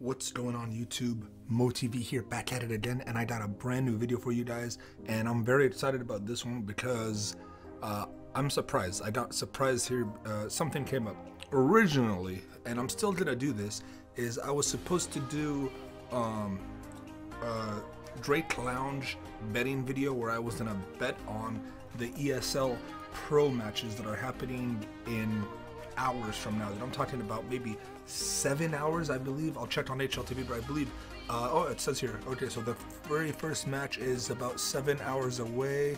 What's going on YouTube? Moe TV here, back at it again, and I got a brand new video for you guys, and I'm very excited about this one because I'm surprised. I got surprised here. Something came up originally, and I'm still gonna do this. Is I was supposed to do Drake Lounge betting video where I was gonna bet on the ESL Pro matches that are happening in hours from now. That I'm talking about maybe 7 hours, I believe. I'll check on HLTV, but I believe oh, it says here. Okay, so the very first match is about 7 hours away.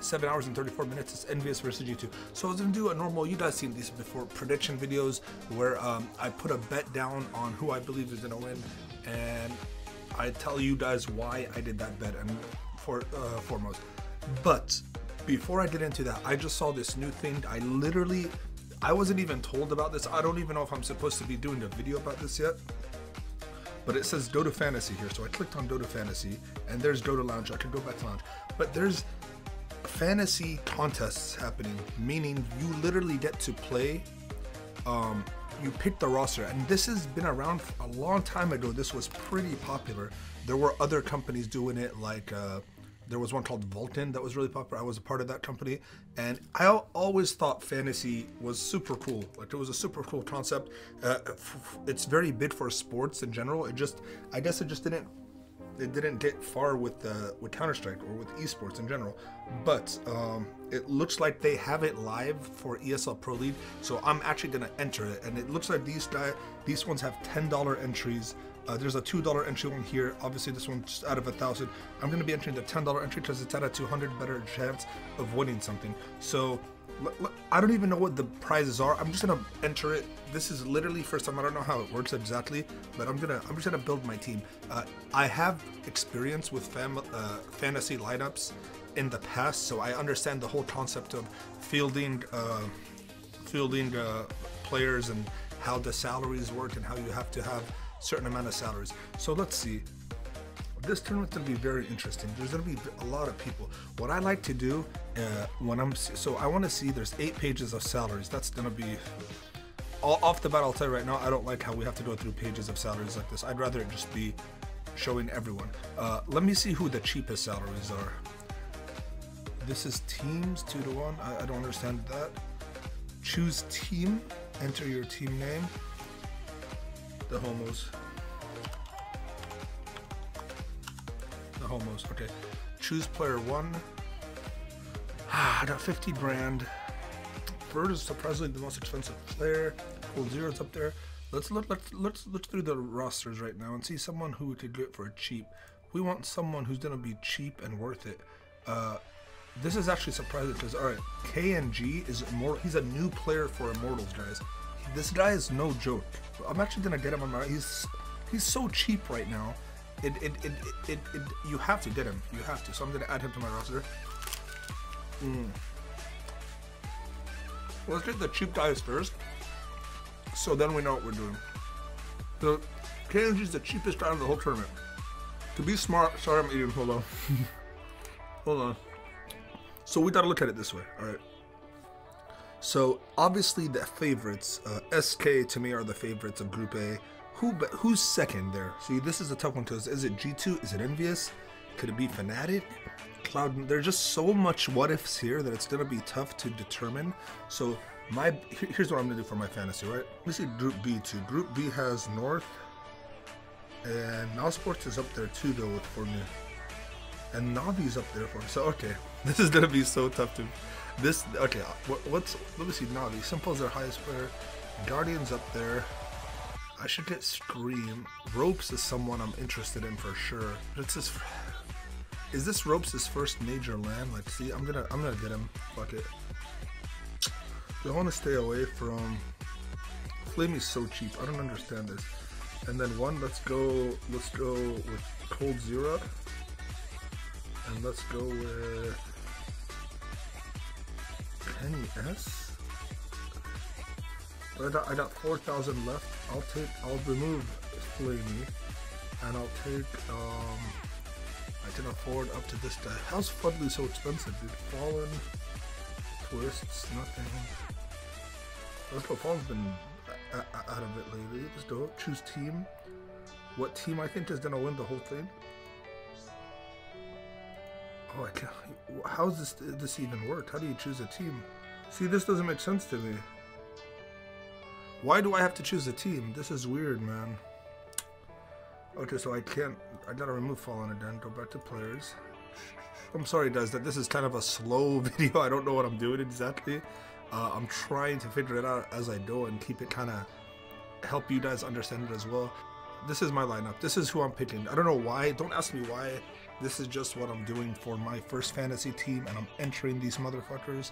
7 hours and 34 minutes. It's Envious versus G2. So I was gonna do a normal, you guys seen these before, prediction videos where I put a bet down on who I believe is gonna win, and I tell you guys why I did that bet and foremost. But before I get into that, I just saw this new thing. I wasn't even told about this. I don't even know if I'm supposed to be doing a video about this yet. But it says go to fantasy here. So I clicked on go to fantasy, and there's go to lounge. I could go back to lounge. But there's fantasy contests happening, meaning you literally get to play. You pick the roster, and this has been around a long time ago. This was pretty popular. There were other companies doing it, like there was one called Vulcan that was really popular. I was a part of that company, and I always thought fantasy was super cool. Like, it was a super cool concept. It's very big for sports in general. I guess it just didn't get far with Counter-Strike or with esports in general. But it looks like they have it live for ESL Pro League, so I'm actually gonna enter it. And it looks like these ones have $10 entries. There's a $2 entry one here. Obviously this one's out of 1,000. I'm gonna be entering the $10 entry because it's at a 200 better chance of winning something. So I don't even know what the prizes are. I'm just gonna enter it. This is literally first time. I don't know how it works exactly, but I'm just gonna build my team. I have experience with fantasy lineups in the past, so I understand the whole concept of fielding players and how the salaries work and how you have to have certain amount of salaries. So let's see. This tournament's gonna be very interesting. There's gonna be a lot of people. What I like to do so I want to see, there's 8 pages of salaries. That's gonna be off the bat. I'll tell you right now, I don't like how we have to go through pages of salaries like this. I'd rather it just be showing everyone. Let me see who the cheapest salaries are. This is teams 2-to-1. I don't understand that. Choose team, enter your team name. The homos. Okay. Choose player 1. I got 50 grand. Bird is surprisingly the most expensive player. Cool, Zero's up there. Let's look through the rosters right now and see someone who we could get for cheap. We want someone who's gonna be cheap and worth it. This is actually surprising because, all right, KNG is he's a new player for Immortals, guys. This guy is no joke. I'm actually gonna get him on my. He's so cheap right now. You have to get him. You have to. So I'm gonna add him to my roster. Let's get the cheap guys first, so then we know what we're doing. So KNG is the cheapest guy in the whole tournament. To be smart, sorry I'm eating. Hold on. Hold on. So we gotta look at it this way. All right. So obviously the favorites, SK to me are the favorites of Group A. Who's second there? See, this is a tough one because is it G2? Is it Envious? Could it be Fnatic? Cloud? There's just so much what ifs here that it's gonna be tough to determine. So here's what I'm gonna do for my fantasy, right? Let me see Group B too. Group B has North, and Now Sports is up there too though for me, and Navi's up there for me. So okay, this is gonna be so tough to. Okay, let me see. Navi. Simple's their highest player. Guardian's up there. I should get Scream. Ropes is someone I'm interested in for sure. Is this Ropes' first major land? Like, see, I'm gonna get him. Fuck it. I want to stay away from. Flamey's so cheap. I don't understand this. And then let's go with Cold Zero. And let's go with Penny S. I got 4,000 left. I'll remove Flamey, and I'll take I can afford up to this guy. How's Fudley so expensive, dude? Fallen, Twists, nothing. Let's go. Fallen's been out of it lately. Let's go. Choose team. what team I think is gonna win the whole thing. Oh, I can't. How is this even work? How do you choose a team? See, this doesn't make sense to me. Why do I have to choose a team? This is weird, man. Okay, so I gotta remove Fallen again. Go back to players. I'm sorry, guys, that this is kind of a slow video. I don't know what I'm doing exactly. I'm trying to figure it out as I go and keep it kind of help you guys understand it as well. This is my lineup. This is who I'm picking. I don't know why. Don't ask me why. This is just what I'm doing for my first fantasy team, and I'm entering these motherfuckers.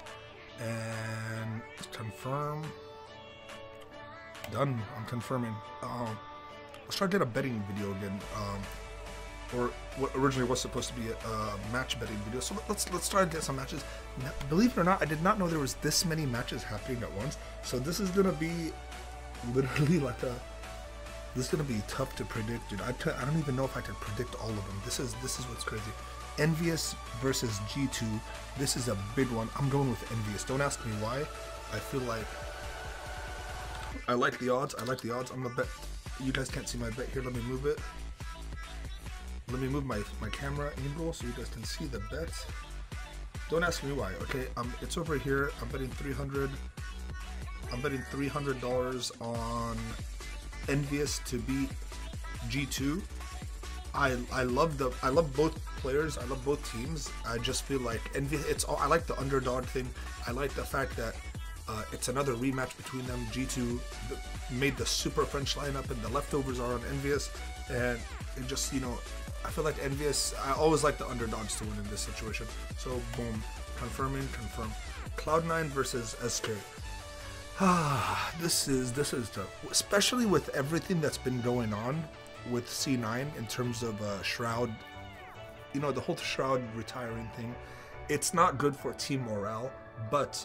And confirm. Done. I'm confirming. Let's try to get a betting video again. Or what originally was supposed to be a match betting video. So let's try to get some matches. Now, believe it or not, I did not know there was this many matches happening at once. So this is gonna be literally like a. This is gonna be tough to predict, dude. I don't even know if I can predict all of them. This is what's crazy. Envious versus G2. This is a big one. I'm going with Envious. Don't ask me why. I feel like I like the odds. I like the odds. I'm gonna bet. You guys can't see my bet here. Let me move it. Let me move my camera angle so you guys can see the bets. Don't ask me why. Okay, it's over here. I'm betting 300. I'm betting $300 on Envious to beat G2. I love both players. I love both teams. I just feel like Envious. I like the underdog thing. I like the fact that it's another rematch between them. G2 made the super French lineup, and the leftovers are on Envious, and it just, you know, I feel like Envious. I always like the underdogs to win in this situation. So boom, confirming, confirm. Cloud9 versus SK. This is tough, especially with everything that's been going on with C9 in terms of Shroud. You know, the whole Shroud retiring thing. It's not good for team morale, but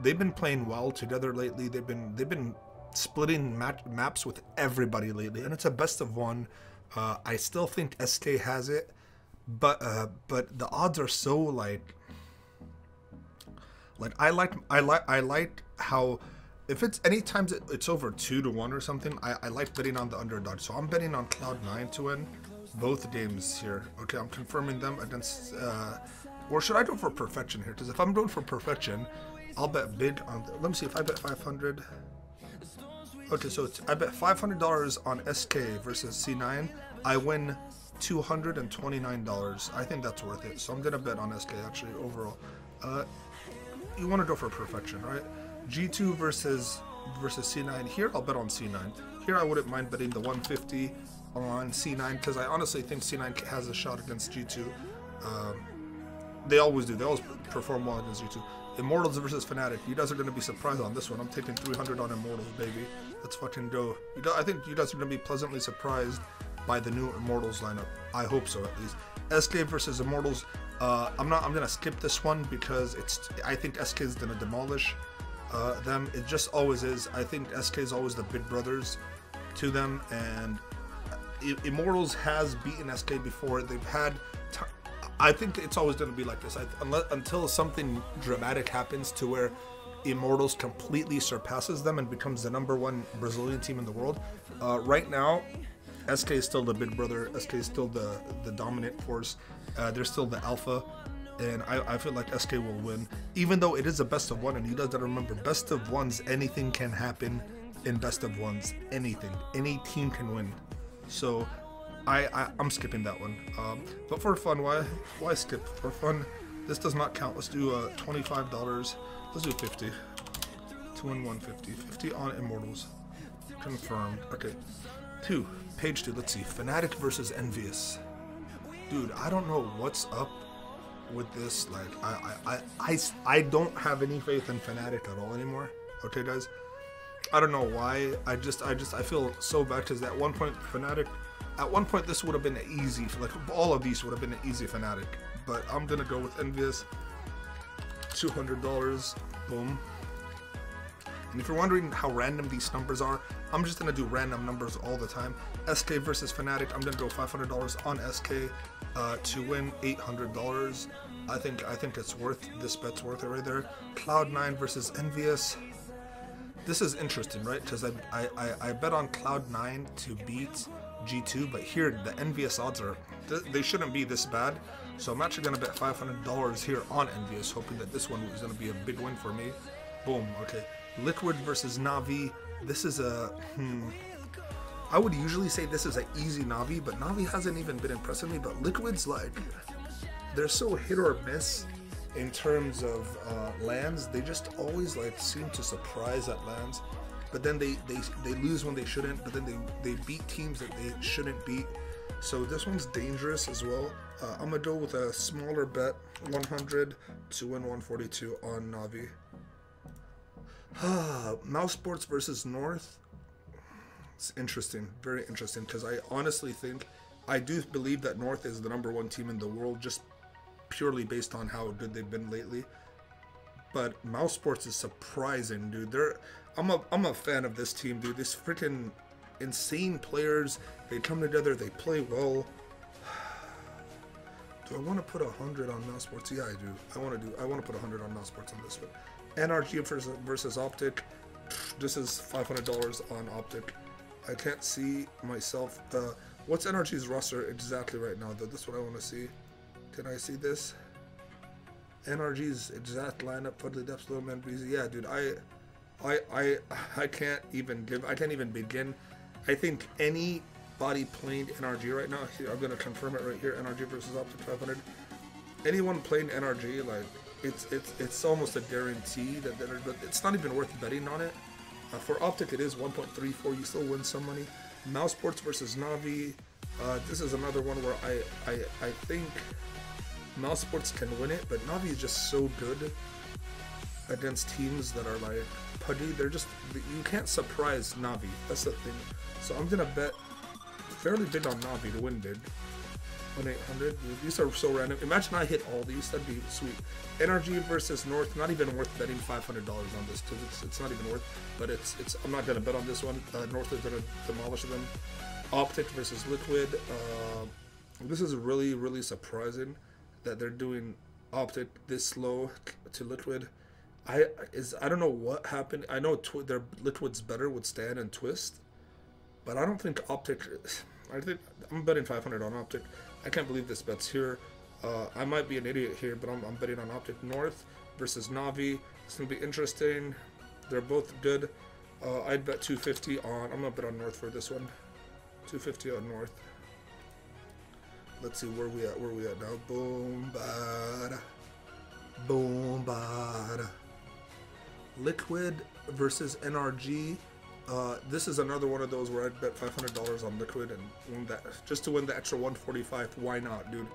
they've been playing well together lately. They've been splitting maps with everybody lately, and it's a best of one. I still think SK has it, but the odds are so like I like how if it's anytime it's over 2-1 or something, I like betting on the underdog. So I'm betting on Cloud9 to win both games here. Okay, I'm confirming them against. Or should I go for perfection here? Because if I'm going for perfection, I'll bet big on. Let me see if I bet 500. Okay, so I bet $500 on SK versus C9. I win $229. I think that's worth it. So I'm gonna bet on SK actually overall. You want to go for perfection, right? G2 versus C9. Here I'll bet on C9. Here I wouldn't mind betting the 150 on C9 because I honestly think C9 has a shot against G2. They always do. They always perform well against G2. Immortals versus Fnatic. You guys are going to be surprised on this one. I'm taking 300 on Immortals, baby. Let's fucking go. I think you guys are going to be pleasantly surprised by the new Immortals lineup. I hope so, at least. SK versus Immortals. I'm going to skip this one because I think SK is going to demolish them. It just always is. I think SK is always the big brothers to them, and Immortals has beaten SK before. They've had. I think it's always going to be like this until something dramatic happens to where Immortals completely surpasses them and becomes the #1 Brazilian team in the world. Right now, SK is still the big brother. SK is still the dominant force. They're still the alpha, and I feel like SK will win, even though it is a best of one. And you guys gotta remember, best of ones, anything can happen in best of ones. Anything, any team can win. So I'm skipping that one. But for fun, why skip? For fun, this does not count. Let's do $25. Let's do 50. 2 and 150. 50 on Immortals. Confirmed. Okay. Page 2. Let's see. Fnatic versus Envious. Dude, I don't know what's up with this. Like, I don't have any faith in Fnatic at all anymore. Okay, guys. I don't know why. I feel so bad because at one point Fnatic. At one point, this would have been easy. Like all of these would have been an easy Fnatic, but I'm gonna go with Envious. $200. Boom. And if you're wondering how random these numbers are, I'm just gonna do random numbers all the time. SK versus Fnatic. I'm gonna go $500 on SK to win $800. I think it's worth. This bet's worth it right there. Cloud9 versus Envious. This is interesting, right? Because I bet on Cloud9 to beat G2, but here the envious odds are, they shouldn't be this bad. So I'm actually gonna bet $500 here on envious, hoping that this one is gonna be a big win for me. Boom. Okay, Liquid versus Na'Vi. This is a I would usually say this is an easy Na'Vi, but Na'Vi hasn't even been impressing me. But Liquid's like, they're so hit or miss in terms of lands. They just always like seem to surprise at lands, but then they lose when they shouldn't, but then they beat teams that they shouldn't beat. So this one's dangerous as well. I'm gonna go with a smaller bet, 100 to win 142 on Na'Vi. Mouse Sports versus North. It's interesting, very interesting, because I honestly think, I do believe that North is the #1 team in the world, just purely based on how good they've been lately. But Mouse Sports is surprising, dude. I'm a fan of this team, dude. This freaking insane players. They come together, they play well. Do I want to put 100 on Mouse Sports? Yeah, I do. I want to put 100 on Mouse Sports on this one. NRG versus Optic. This is $500 on Optic. I can't see myself. What's NRG's roster exactly right now, though? This is what I want to see. Can I see this? NRG's exact lineup: Fudley, Depths, Little Man, Breezy. Yeah, dude. I can't even begin. I think anybody playing NRG right now, here, I'm gonna confirm it right here. NRG versus Optic 500. Anyone playing NRG, like it's almost a guarantee that it's not even worth betting on it. For Optic, it is 1.34. You still win some money. Mouse Sports versus Na'Vi. This is another one where I think Mouse Sports can win it, but Na'Vi is just so good against teams that are like pudgy. They're just, you can't surprise Na'Vi. That's the thing. So I'm gonna bet fairly big on Na'Vi to win big. 1-800. These are so random. Imagine I hit all these. That'd be sweet. NRG versus North. Not even worth betting $500 on this, because it's not even worth. But it's. I'm not gonna bet on this one. North is gonna demolish them. Optic versus Liquid. This is really surprising that they're doing Optic this slow to Liquid. I don't know what happened. I know their Liquid's better with stand and twist, but I don't think Optic. I think I'm betting 500 on Optic. I can't believe this bet's here. I might be an idiot here, but I'm betting on Optic. North versus Na'Vi. It's gonna be interesting. They're both good. I'd bet 250 on. I'm gonna bet on North for this one. 250 on North. Let's see where we at now. Boom bada. Boom bada. Liquid versus NRG. This is another one of those where I'd bet $500 on Liquid and win that, just to win the extra 145. Why not, dude?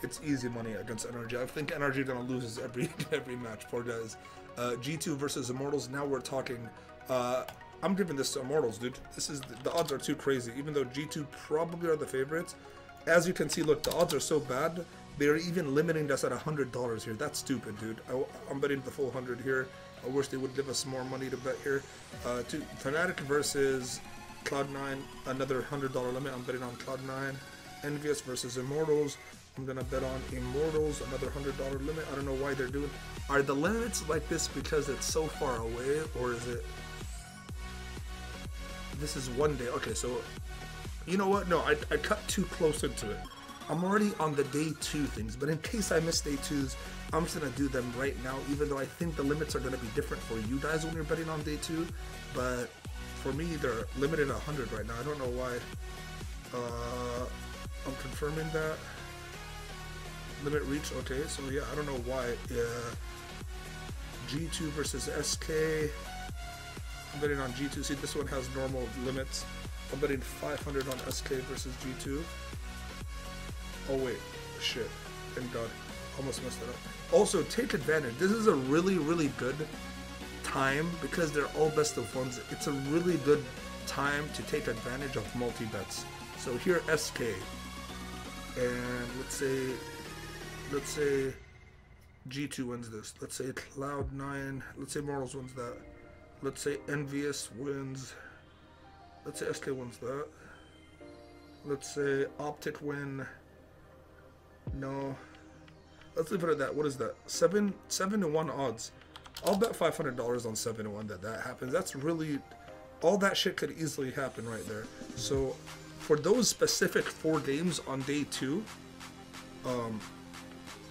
It's easy money against NRG. I think NRG gonna lose every match. Poor guys. G2 versus Immortals. Now we're talking. I'm giving this to Immortals, dude. This is the odds are too crazy. Even though G2 probably are the favorites, as you can see, look, the odds are so bad. They're even limiting us at $100 here. That's stupid, dude. I'm betting the full 100 here. I wish they would give us more money to bet here. Fnatic versus Cloud9, another $100 limit. I'm betting on Cloud9. Envious versus Immortals. I'm gonna bet on Immortals, another $100 limit. I don't know why they're doing. Are the limits like this because it's so far away, or is it? This is one day. Okay, so you know what? No, I cut too close into it. I'm already on the day 2 things, but in case I miss day 2s, I'm just gonna do them right now, even though I think the limits are gonna be different for you guys when you're betting on day 2. But for me, they're limited at 100 right now. I don't know why. I'm confirming that. Limit reach, okay, so yeah, I don't know why. G2 versus SK. I'm betting on G2. See, this one has normal limits. I'm betting 500 on SK versus G2. Oh wait, shit. Thank God. Almost messed it up. Also, take advantage. This is a really good time because they're all best of ones. It's a really good time to take advantage of multi-bets. So here, SK. And let's say G2 wins this. Let's say Cloud9. Let's say Mortals wins that. Let's say Envious wins. Let's say SK wins that. Let's say Optic win. No. Let's leave it at that. What is that? 7 to 1 odds. I'll bet $500 on 7 to 1 that happens. That's really, all that shit could easily happen right there. So for those specific 4 games on day 2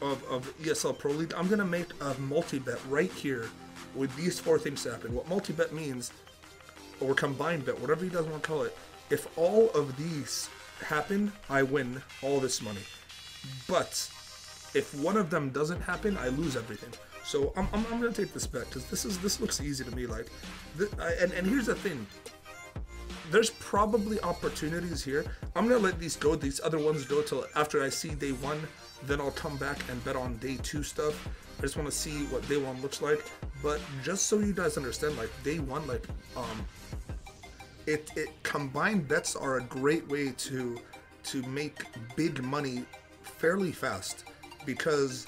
of ESL Pro League, I'm gonna make a multi-bet right here with these 4 things happen. What multi-bet means, or combined bet, whatever you guys want to call it, if all of these happen, I win all this money. But if one of them doesn't happen, I lose everything. So I'm gonna take this bet because this looks easy to me. Like, and here's the thing. There's probably opportunities here. I'm gonna let these go, these other ones go till after I see day 1. Then I'll come back and bet on day 2 stuff. I just want to see what day 1 looks like. But just so you guys understand, like day 1, like combined bets are a great way to make big money fairly fast, because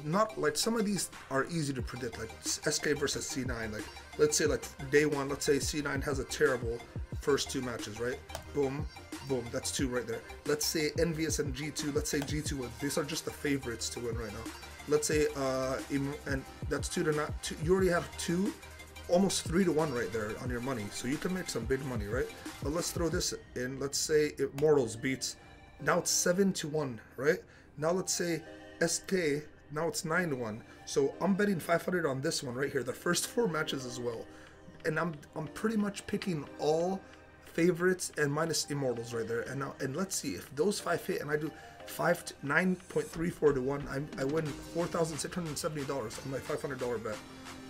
not like some of these are easy to predict, like SK versus C9. Like let's say like day 1, let's say C9 has a terrible first 2 matches, right? Boom, boom, that's 2 right there. Let's say Envious and G2, let's say G2 wins. These are just the favorites to win right now. Let's say and that's 2 to not 2. You already have 2, almost 3 to 1 right there on your money, so you can make some big money, right? But let's throw this in. Let's say Immortals beats, now it's 7 to 1, right? Now let's say SK, now it's 9 to 1. So I'm betting 500 on this one right here, the first 4 matches as well. And I'm pretty much picking all favorites and minus Immortals right there. And now, and let's see if those 5 hit and I do 9.34 to 1, I win $4,670 on my $500 bet.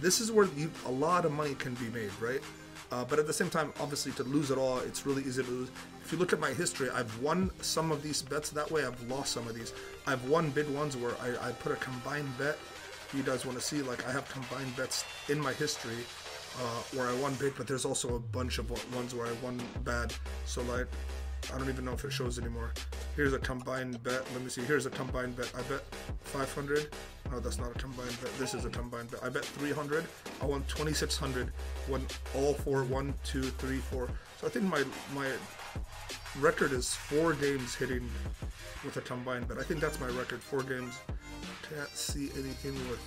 This is where a lot of money can be made, right? But at the same time, obviously, to lose it all, it's really easy to lose. If you look at my history, I've won some of these bets that way. I've lost some of these. I've won big ones where I put a combined bet. If you guys want to see, like, I have combined bets in my history where I won big, but there's also a bunch of ones where I won bad. So, like, I don't even know if it shows anymore. Here's a combined bet. Let me see. Here's a combined bet. I bet 500. No, that's not a combined bet. This is a combined bet. I bet 300. I won 2,600. Won all 4. 1, 2, 3, 4. So I think my record is 4 games hitting with a combined bet. I think that's my record. 4 games. Can't see anything with.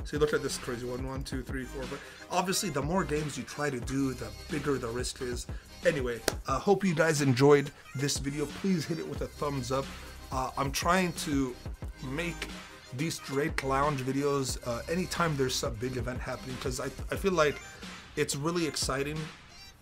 See, look at this crazy one. 1, 2, 3, 4. But obviously, the more games you try to do, the bigger the risk is. Anyway, hope you guys enjoyed this video. Please hit it with a thumbs up. I'm trying to make these Drake Lounge videos anytime there's some big event happening, because I feel like it's really exciting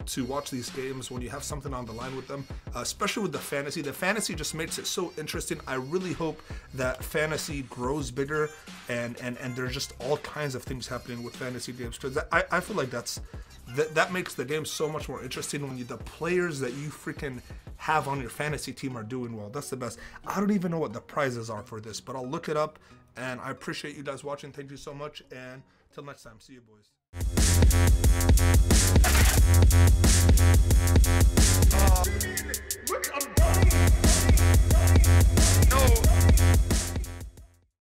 to watch these games when you have something on the line with them, especially with the fantasy. The fantasy just makes it so interesting. I really hope that fantasy grows bigger and there's just all kinds of things happening with fantasy games, because I feel like that makes the game so much more interesting when the players that you freaking have on your fantasy team are doing well. That's the best. I don't even know what the prizes are for this, but I'll look it up, and I appreciate you guys watching. Thank you so much, and till next time, see you boys.